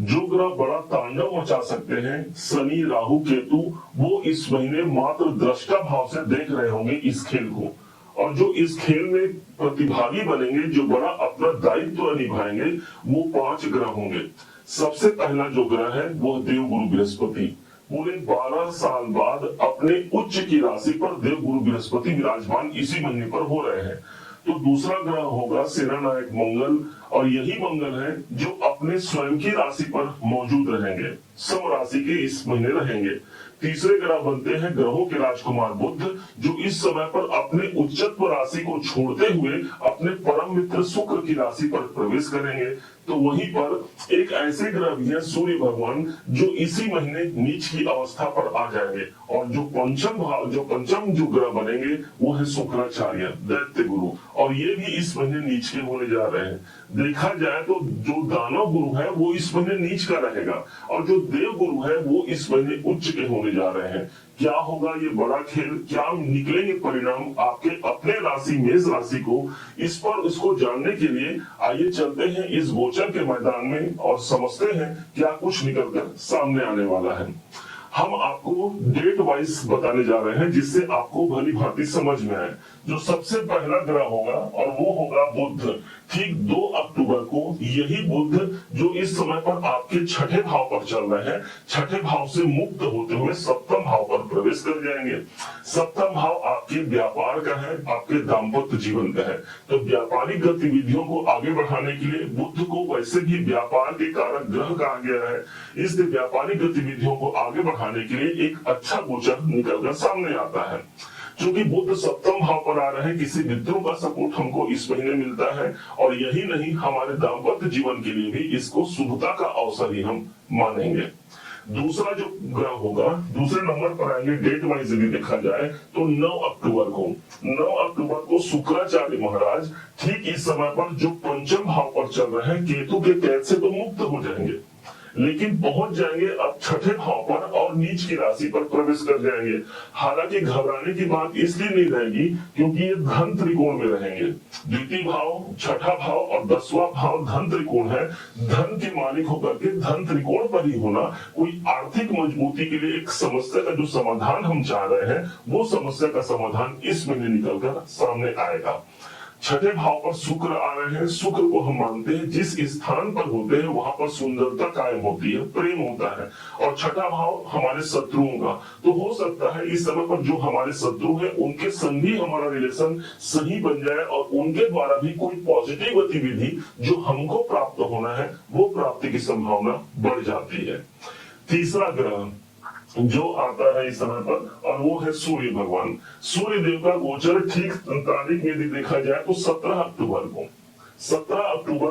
जो ग्रह बड़ा तांडव मचा सकते हैं, शनि राहु केतु, वो इस महीने मात्र दृष्टा भाव से देख रहे होंगे इस खेल को। और जो इस खेल में प्रतिभागी बनेंगे, जो बड़ा अपना दायित्व निभाएंगे, वो 5 ग्रह होंगे। सबसे पहला जो ग्रह है वो देवगुरु बृहस्पति। पूरे 12 साल बाद अपने उच्च की राशि पर देवगुरु बृहस्पति विराजमान इसी महीने पर हो रहे हैं। तो दूसरा ग्रह होगा सेनानायक मंगल, और यही मंगल है जो अपने स्वयं की राशि पर मौजूद रहेंगे, सम राशि के इस महीने रहेंगे। तीसरे ग्रह बनते हैं ग्रहों के राजकुमार बुध, जो इस समय पर अपने उच्चत्व राशि को छोड़ते हुए अपने परम मित्र शुक्र की राशि पर प्रवेश करेंगे। तो वहीं पर एक ऐसे ग्रह भी है सूर्य भगवान, जो इसी महीने नीच की अवस्था पर आ जाएंगे। और जो पंचम जो ग्रह बनेंगे वो है शुक्राचार्य, दैत्य गुरु, और ये भी इस महीने नीच के होने जा रहे हैं। देखा जाए तो जो दानव गुरु है वो इस महीने नीच का रहेगा, और जो देव गुरु है वो इस महीने उच्च के होने जा रहे हैं। क्या होगा ये बड़ा खेल, क्या निकलेंगे परिणाम आपके अपने राशि मेष राशि को, इस पर इसको जानने के लिए आइए चलते हैं इस गोचर के मैदान में और समझते हैं क्या कुछ निकलकर सामने आने वाला है। हम आपको डेट वाइज बताने जा रहे हैं जिससे आपको भली भांति समझ में आए। जो सबसे पहला ग्रह होगा और वो होगा बुध। ठीक 2 अक्टूबर को यही बुध जो इस समय पर आपके छठे भाव पर चल रहे हैं, छठे भाव से मुक्त होते हुए सप्तम भाव पर प्रवेश कर जाएंगे। सप्तम भाव आपके व्यापार का है, आपके दाम्पत्य जीवन का है। तो व्यापारिक गतिविधियों को आगे बढ़ाने के लिए बुध को वैसे भी व्यापार के कारक ग्रह कहा गया है, इसलिए व्यापारिक गतिविधियों को आगे बढ़ाने के लिए एक अच्छा गोचर निकलकर सामने आता है। क्योंकि बुध सप्तम भाव पर आ रहे हैं, किसी मित्रों का सपोर्ट हमको इस महीने मिलता है, और यही नहीं हमारे दाम्पत्य जीवन के लिए भी इसको शुभता का अवसर ही हम मानेंगे। दूसरा जो ग्रह होगा, दूसरे नंबर पर आएंगे डेट वाइज यदि देखा जाए तो 9 अक्टूबर को शुक्राचार्य महाराज ठीक इस समय पर जो पंचम भाव पर चल रहे हैं, केतु के कैद से तो मुक्त हो जाएंगे, लेकिन पहुंच जाएंगे अब छठे भाव पर और नीच की राशि पर प्रवेश कर जाएंगे। हालांकि घबराने की बात इसलिए नहीं रहेगी क्योंकि ये धन त्रिकोण में रहेंगे। द्वितीय भाव, छठा भाव और 10वां भाव धन त्रिकोण है। धन के मालिक होकर के धन त्रिकोण पर ही होना कोई आर्थिक मजबूती के लिए एक समस्या का जो समाधान हम चाह रहे हैं, वो समस्या का समाधान इस महीने निकलकर सामने आएगा। छठे भाव पर शुक्र आ रहे हैं। शुक्र को हम मानते हैं जिस स्थान पर होते हैं वहां पर सुंदरता कायम होती है, प्रेम होता है। और छठा भाव हमारे शत्रुओं का, तो हो सकता है इस समय पर जो हमारे शत्रु हैं उनके संग भी हमारा रिलेशन सही बन जाए और उनके द्वारा भी कोई पॉजिटिव गतिविधि जो हमको प्राप्त होना है वो प्राप्ति की संभावना बढ़ जाती है। तीसरा ग्रह जो आता है इस समय पर और वो है सूर्य भगवान। सूर्य देव का गोचर ठीक तारीख में यदि देखा जाए तो 17 अक्टूबर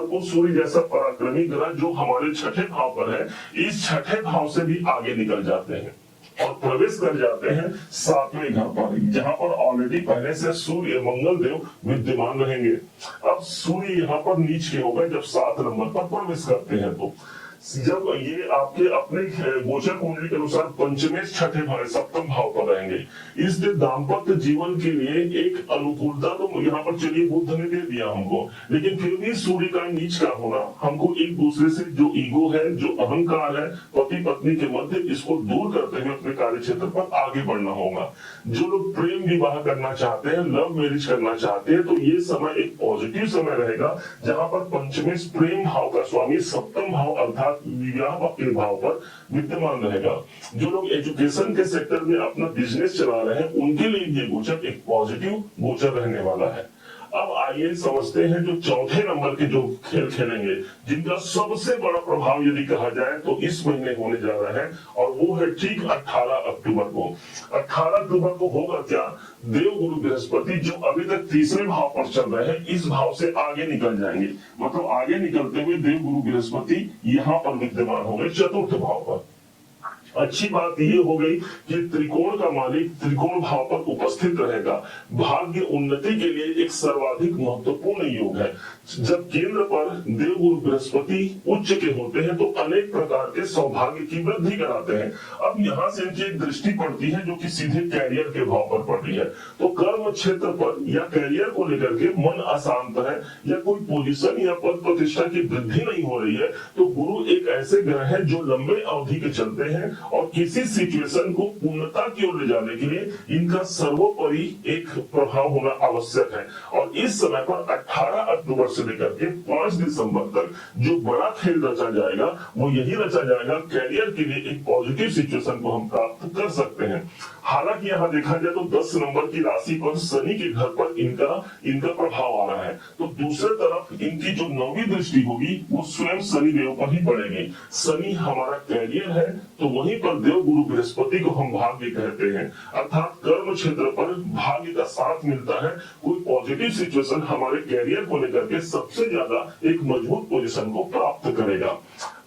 को सूर्य जैसा पराक्रमी ग्रह जो हमारे छठे भाव पर है, इस छठे भाव से भी आगे निकल जाते हैं और प्रवेश कर जाते हैं 7वें घर पर, जहां पर ऑलरेडी पहले से सूर्य मंगल देव विद्यमान रहेंगे। अब सूर्य यहाँ पर नीच के होगा जब 7 नंबर पर प्रवेश करते हैं। तो जब ये आपके अपने गोचर कुंडली के अनुसार पंचमेश छठे भाव सप्तम भाव पर रहेंगे, इसलिए दाम्पत्य जीवन के लिए एक अनुकूलता तो यहाँ पर चलिए बुध ने दे दिया हमको, लेकिन फिर भी सूर्य का नीच का होना हमको एक दूसरे से जो ईगो है, जो अहंकार है पति पत्नी के मध्य, इसको दूर करते हुए अपने कार्य क्षेत्र पर आगे बढ़ना होगा। जो लोग प्रेम विवाह करना चाहते हैं, लव मैरिज करना चाहते हैं, तो ये समय एक पॉजिटिव समय रहेगा जहां पर पंचमेश प्रेम भाव का स्वामी सप्तम भाव अर्थात विवाह के भाव पर विद्यमान रहेगा। जो लोग एजुकेशन के सेक्टर में अपना बिजनेस चला रहे हैं उनके लिए ये गोचर एक पॉजिटिव गोचर रहने वाला है। अब आइए समझते हैं जो चौथे नंबर के जो खेल खेलेंगे, जिनका सबसे बड़ा प्रभाव यदि कहा जाए तो इस महीने होने जा रहा है, और वो है ठीक 18 अक्टूबर को। 18 अक्टूबर को होगा क्या, देवगुरु बृहस्पति जो अभी तक तीसरे भाव पर चल रहे हैं इस भाव से आगे निकल जाएंगे। मतलब आगे निकलते हुए देवगुरु बृहस्पति यहाँ पर विद्यमान होंगे चतुर्थ भाव पर। अच्छी बात यह हो गई कि त्रिकोण का मालिक त्रिकोण भाव पर उपस्थित रहेगा। भाग्य उन्नति के लिए एक सर्वाधिक महत्वपूर्ण योग है। जब केंद्र पर देवगुरु बृहस्पति उच्च के होते हैं तो अनेक प्रकार के सौभाग्य की वृद्धि कराते हैं। अब यहाँ से इनकी एक दृष्टि पड़ती है जो कि सीधे कैरियर के भाव पर पड़ रही है। तो कर्म क्षेत्र पर या कैरियर को लेकर के मन अशांत है या कोई पोजीशन या पद प्रतिष्ठा की वृद्धि नहीं हो रही है, तो गुरु एक ऐसे ग्रह है जो लंबे अवधि के चलते हैं और किसी सिचुएशन को पूर्णता की ओर ले जाने के लिए इनका सर्वोपरि एक प्रभाव होना आवश्यक है। और इस समय पर 18 अक्टूबर से लेकर के 5 दिसंबर तक जो बड़ा खेल रचा जाएगा वो यही रचा जाएगा, कैरियर के लिए एक पॉजिटिव सिचुएशन को हम प्राप्त कर सकते हैं। हालांकि यहाँ देखा जाए तो 10 नंबर की राशि पर शनि के घर पर इनका प्रभाव आ रहा है, तो दूसरे तरफ इनकी जो 9वीं दृष्टि होगी वो स्वयं शनि देव पर ही पड़ेगी। शनि हमारा कैरियर है, तो वहीं पर देव गुरु बृहस्पति को हम भाग्य कहते हैं, अर्थात कर्म क्षेत्र पर भाग्य का साथ मिलता है। कोई पॉजिटिव सिचुएशन हमारे कैरियर को लेकर के सबसे ज्यादा एक मजबूत पोजीशन को प्राप्त करेगा।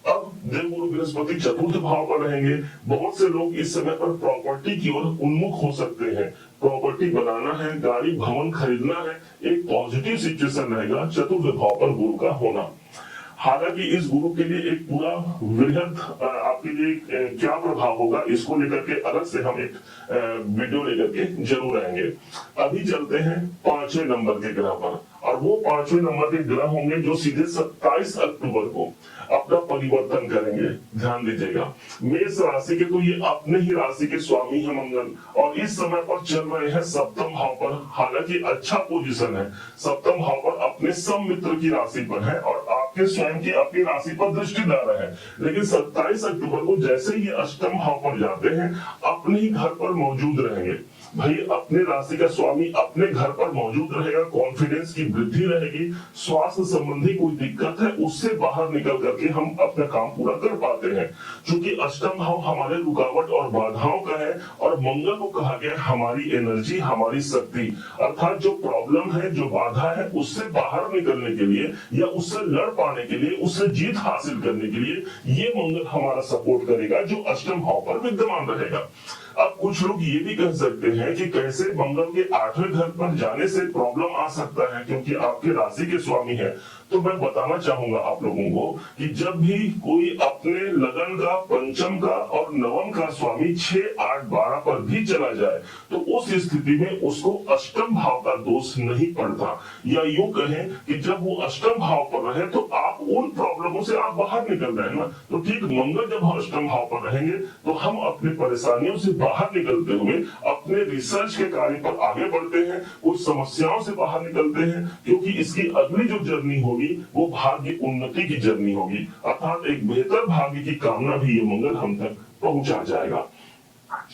अब देवगुरु बृहस्पति चतुर्थ भाव पर रहेंगे। बहुत से लोग इस समय पर प्रॉपर्टी की ओर उन्मुख हो सकते हैं। प्रॉपर्टी बनाना है, गाड़ी भवन खरीदना है, एक पॉजिटिव सिचुएशन रहेगा चतुर्थ भाव पर गुरु का होना। हालांकि इस गुरु के लिए एक पूरा वृहद आपके लिए क्या प्रभाव होगा इसको लेकर के अलग से हम एक वीडियो लेकर के जरूर आएंगे। अभी चलते हैं 5वें नंबर के ग्रह पर, और वो 5वें नंबर के ग्रह होंगे जो सीधे 27 अक्टूबर को अपना परिवर्तन करेंगे। ध्यान दीजिएगा, मेष राशि के तो ये अपने ही राशि के स्वामी है मंगल, और इस समय पर चल रहे हैं सप्तम भाव पर। हालांकि अच्छा पोजीशन है, सप्तम भाव पर अपने सम मित्र की राशि पर है और आपके स्वयं की अपनी राशि पर दृष्टि डाल रहे हैं। लेकिन 27 अक्टूबर को जैसे ही अष्टम भाव पर जाते हैं अपने ही घर पर मौजूद रहेंगे। भाई अपने राशि का स्वामी अपने घर पर मौजूद रहेगा, कॉन्फिडेंस की वृद्धि रहेगी, स्वास्थ्य संबंधी कोई दिक्कत है उससे बाहर निकल करके हम अपना काम पूरा कर पाते हैं। क्योंकि अष्टम भाव हमारे रुकावट और बाधाओं का है, और मंगल को कहा गया हमारी एनर्जी, हमारी शक्ति, अर्थात जो प्रॉब्लम है, जो बाधा है उससे बाहर निकलने के लिए या उससे लड़ पाने के लिए, उससे जीत हासिल करने के लिए ये मंगल हमारा सपोर्ट करेगा जो अष्टम भाव पर विद्यमान रहेगा। अब कुछ लोग ये भी कह सकते हैं कि कैसे मंगल के 8वें घर पर जाने से प्रॉब्लम आ सकता है क्योंकि आपके राशि के स्वामी है। तो मैं बताना चाहूंगा आप लोगों को कि जब भी कोई अपने लगन का, पंचम का और नवम का स्वामी 6, 8, 12 पर भी चला जाए तो उस स्थिति में उसको अष्टम भाव का दोष नहीं पड़ता, या यूं कहें कि जब वो अष्टम भाव पर रहे तो आप उन प्रॉब्लमों से आप बाहर निकल रहे हैं ना। तो ठीक मंगल जब अष्टम भाव पर रहेंगे तो हम अपनी परेशानियों से बाहर निकलते हुए अपने रिसर्च के कार्य पर आगे बढ़ते हैं, कुछ समस्याओं से बाहर निकलते हैं, क्योंकि इसकी अगली जो जर्नी होगी वो भाग्य उन्नति की जर्नी होगी, अर्थात एक बेहतर भाग्य की कामना भी ये मंगल हम तक पहुंचा जाएगा।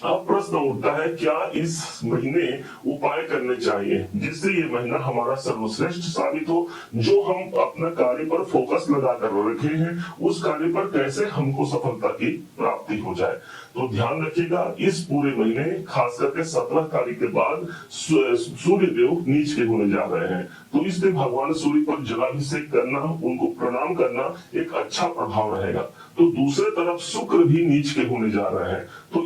अब प्रश्न उठता है क्या इस महीने उपाय करने चाहिए जिससे ये महीना हमारा सर्वश्रेष्ठ साबित हो, जो हम अपना कार्य पर फोकस लगाकर रखे हैं उस कार्य पर कैसे हमको सफलता की प्राप्ति हो जाए। तो ध्यान रखिएगा इस पूरे महीने खास करके 17 तारीख के बाद सूर्य देव नीच के होने जा रहे हैं, तो इसलिए भगवान सूर्य पर जलाभिषेक करना, उनको प्रणाम करना एक अच्छा प्रभाव रहेगा। तो दूसरे तरफ शुक्र भी नीच के होने जा रहे हैं, तो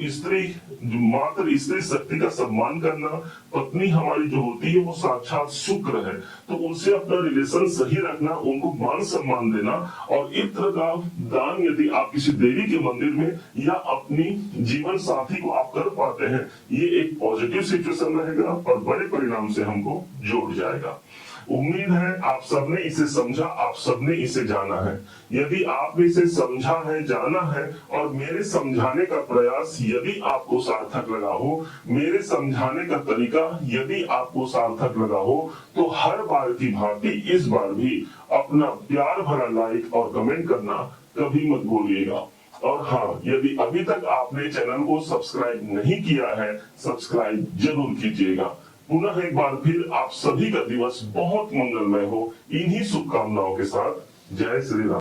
मात्र स्त्री शक्ति का सम्मान करना, पत्नी हमारी जो होती है वो साक्षात शुक्र है, तो उनसे अपना रिलेशन सही रखना, उनको मान सम्मान देना, और इत्र का दान यदि आप किसी देवी के मंदिर में या अपनी जीवन साथी को आप कर पाते हैं, ये एक पॉजिटिव सिचुएशन रहेगा और बड़े परिणाम से हमको जोड़ जाएगा। उम्मीद है आप सबने इसे समझा, आप सबने इसे जाना है। यदि आपने इसे समझा है, जाना है और मेरे समझाने का प्रयास यदि आपको सार्थक लगा हो, मेरे समझाने का तरीका यदि आपको सार्थक लगा हो, तो हर बार की भांति इस बार भी अपना प्यार भरा लाइक और कमेंट करना कभी मत भूलिएगा। और हाँ, यदि अभी तक आपने चैनल को सब्सक्राइब नहीं किया है, सब्सक्राइब जरूर कीजिएगा। पुनः एक बार फिर आप सभी का दिवस बहुत मंगलमय हो, इन्हीं शुभकामनाओं के साथ जय श्री राम।